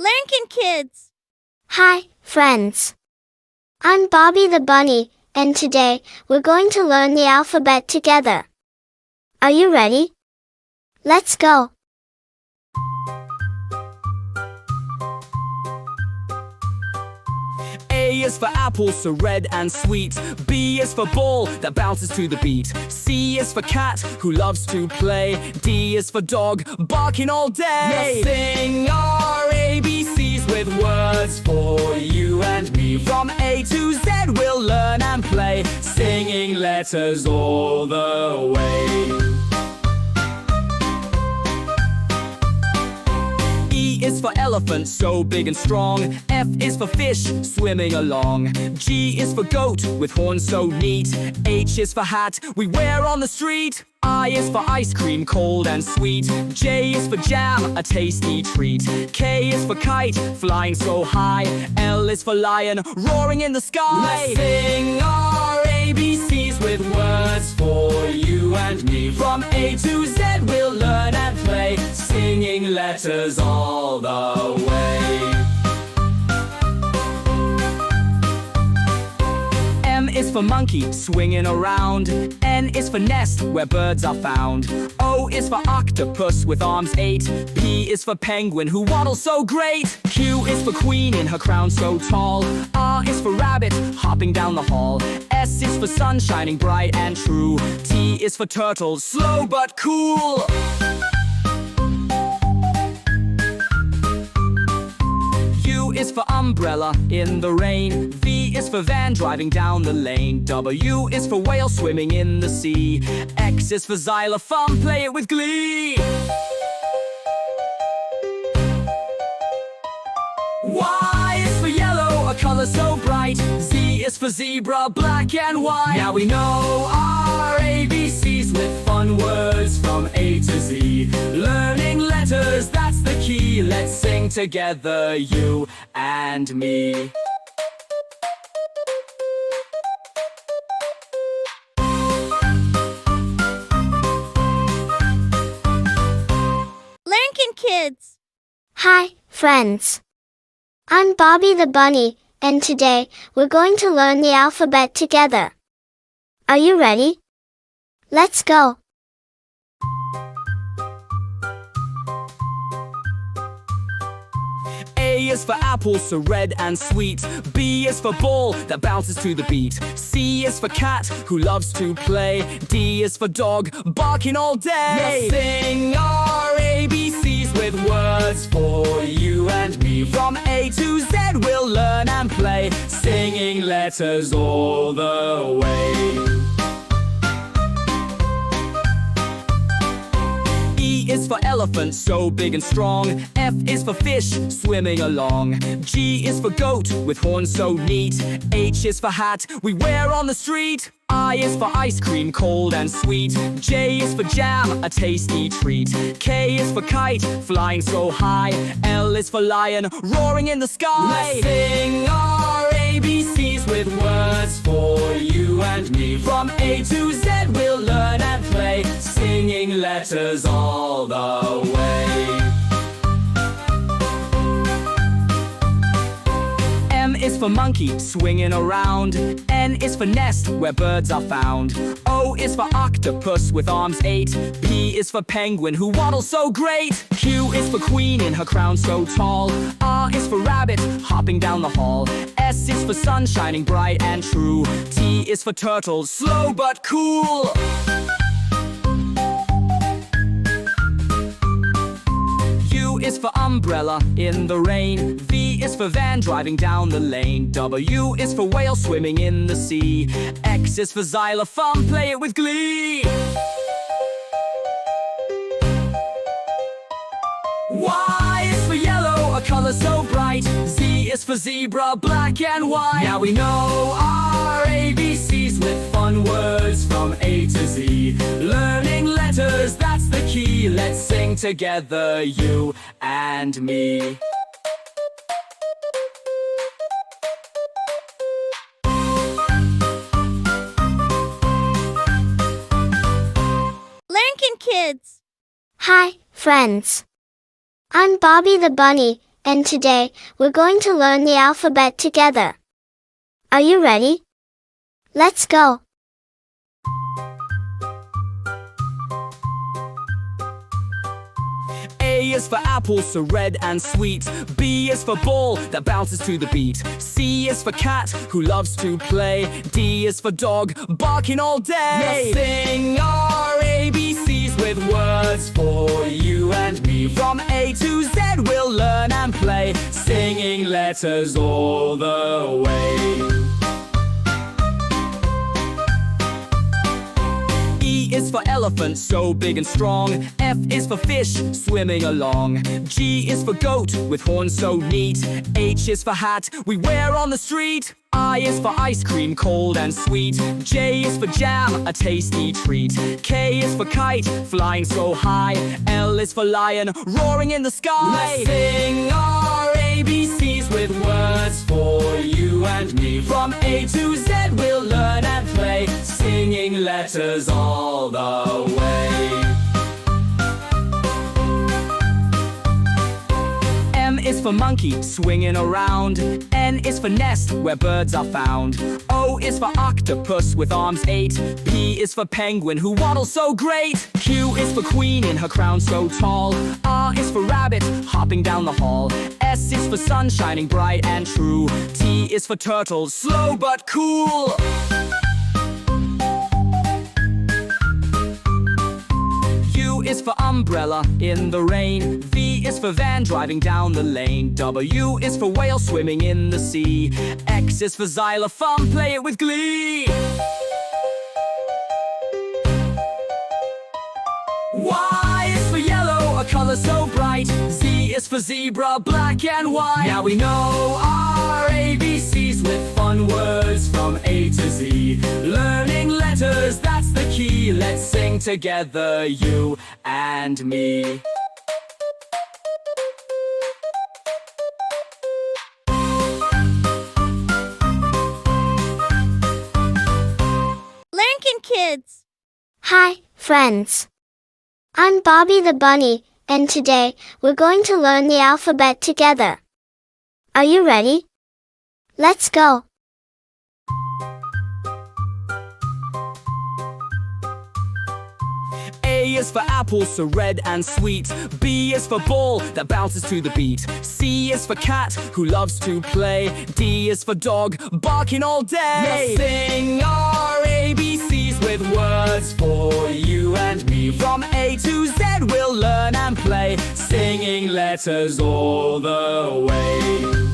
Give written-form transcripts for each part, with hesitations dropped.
Learnkin kids! Hi, friends. I'm Bobby the Bunny, and today, we're going to learn the alphabet together. Are you ready? Let's go. A is for apple, so red and sweet. B is for ball that bounces to the beat. C is for cat who loves to play. D is for dog barking all day. Let's sing our ABCs with words for you and me. From A to Z we'll learn and play, singing letters all the way. E is for elephant, so big and strong. F is for fish, swimming along. G is for goat, with horns so neat. H is for hat, we wear on the street. I is for ice cream, cold and sweet. J is for jam, a tasty treat. K is for kite, flying so high. L is for lion, roaring in the sky. Let's sing our ABCs with words for you and me. From A to Z we'll learn and play, singing letters all the way. M is for monkey, swinging around. N is for nest, where birds are found. O is for octopus, with arms 8. P is for penguin, who waddles so great. Q is for queen, in her crown so tall. R is for rabbit, hopping down the hall. S is for sun, shining bright and true. T is for turtle, slow but cool. U is for umbrella in the rain. V is for van driving down the lane. W is for whale swimming in the sea. X is for xylophone, play it with glee. Y is for yellow, a color so bright. Z is for zebra, black and white. Now we know our ABCs with fun words from A to Z. Learning letters, that's the key. Let's sing together, you and me. Learnkin kids! Hi, friends. I'm Bobby the Bunny, and today, we're going to learn the alphabet together. Are you ready? Let's go. A is for apple, so red and sweet. B is for ball that bounces to the beat. C is for cat who loves to play. D is for dog barking all day. Let's sing our ABCs with words for you and me. From A to Z we'll learn and play, singing letters all the way. E is for elephant, so big and strong. F is for fish, swimming along. G is for goat, with horns so neat. H is for hat, we wear on the street. I is for ice cream, cold and sweet. J is for jam, a tasty treat. K is for kite, flying so high. L is for lion, roaring in the sky. Let's sing our ABCs with words for you and me. From A to Z we'll learn and play, singing letters all the way. M is for monkey, swinging around. N is for nest, where birds are found. O is for octopus, with arms 8. P is for penguin, who waddles so great. Q is for queen, in her crown so tall. R is for rabbit, hopping down the hall. S is for sun, shining bright and true. T is for turtle, slow but cool. U is for umbrella in the rain. V is for van driving down the lane. W is for whale swimming in the sea. X is for xylophone, play it with glee. Y is for yellow, a color so bright. Z is for zebra, black and white. Now we know our ABCs with fun words from A to Z. Learning letters, that's the key. Let's sing together, you and me. Learnkin kids! Hi, friends. I'm Bobby the Bunny, and today, we're going to learn the alphabet together. Are you ready? Let's go! A is for apple, so red and sweet. B is for ball that bounces to the beat. C is for cat who loves to play. D is for dog barking all day. Let's sing our ABCs with words for you and me. From A to Z we'll learn and play, singing letters all the way. E is for elephant, so big and strong. F is for fish, swimming along. G is for goat, with horns so neat. H is for hat, we wear on the street. I is for ice cream, cold and sweet. J is for jam, a tasty treat. K is for kite, flying so high. L is for lion, roaring in the sky. Let's sing our ABCs with words for you and me. From A to Z we'll learn and play, singing letters all the way. M is for monkey, swinging around. N is for nest, where birds are found. O is for octopus, with arms 8. P is for penguin, who waddles so great. Q is for queen, in her crown so tall. R is for rabbit, hopping down the hall. S is for sun, shining bright and true. T is for turtle, slow but cool. U is for umbrella in the rain. V is for van driving down the lane. W is for whale swimming in the sea. X is for xylophone, play it with glee. Y is for yellow, a color so bright. Z is for zebra, black and white. Now we know our ABCs with fun words from A to Z. Learning letters, that's the key. Let's sing together, you and me. Learnkin kids. Hi, friends. I'm Bobby the Bunny, and today, we're going to learn the alphabet together. Are you ready? Let's go! A is for apple, so red and sweet. B is for ball that bounces to the beat. C is for cat who loves to play. D is for dog barking all day. Let's sing our ABCs with words for you and me. From A to Z we'll learn and play, singing letters all the way.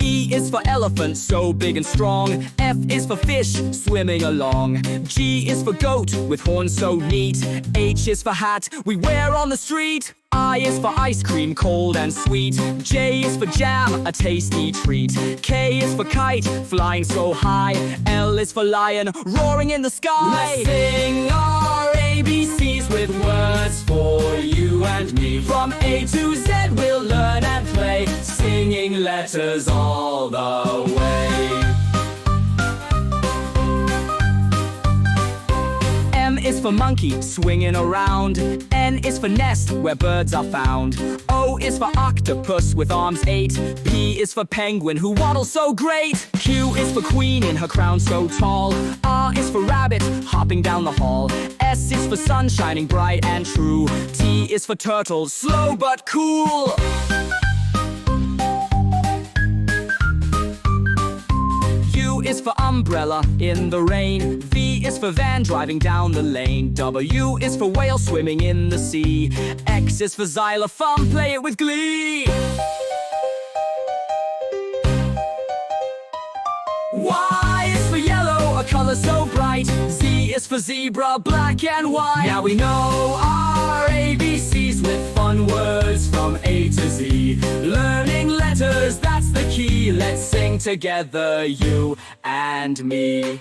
E is for elephant, so big and strong. F is for fish, swimming along. G is for goat, with horns so neat. H is for hat, we wear on the street. I is for ice cream, cold and sweet. J is for jam, a tasty treat. K is for kite, flying so high. L is for lion, roaring in the sky. Let's sing our ABCs with words for you and me. From A to Z we'll learn and play, singing letters all the way. M is for monkey, swinging around. N is for nest, where birds are found. O is for octopus, with arms 8. P is for penguin, who waddles so great. Q is for queen, in her crown so tall. R is for rabbit, hopping down the hall. S is for sun, shining bright and true. T is for turtle, slow but cool. U is for umbrella in the rain. V is for van driving down the lane. W is for whale swimming in the sea. X is for xylophone, play it with glee. Y is for yellow, a color so bright. Z is for zebra, black and white. Now we know our ABCs with fun words from A to Z. Learning letters, that's the key. Let's sing together, you and me.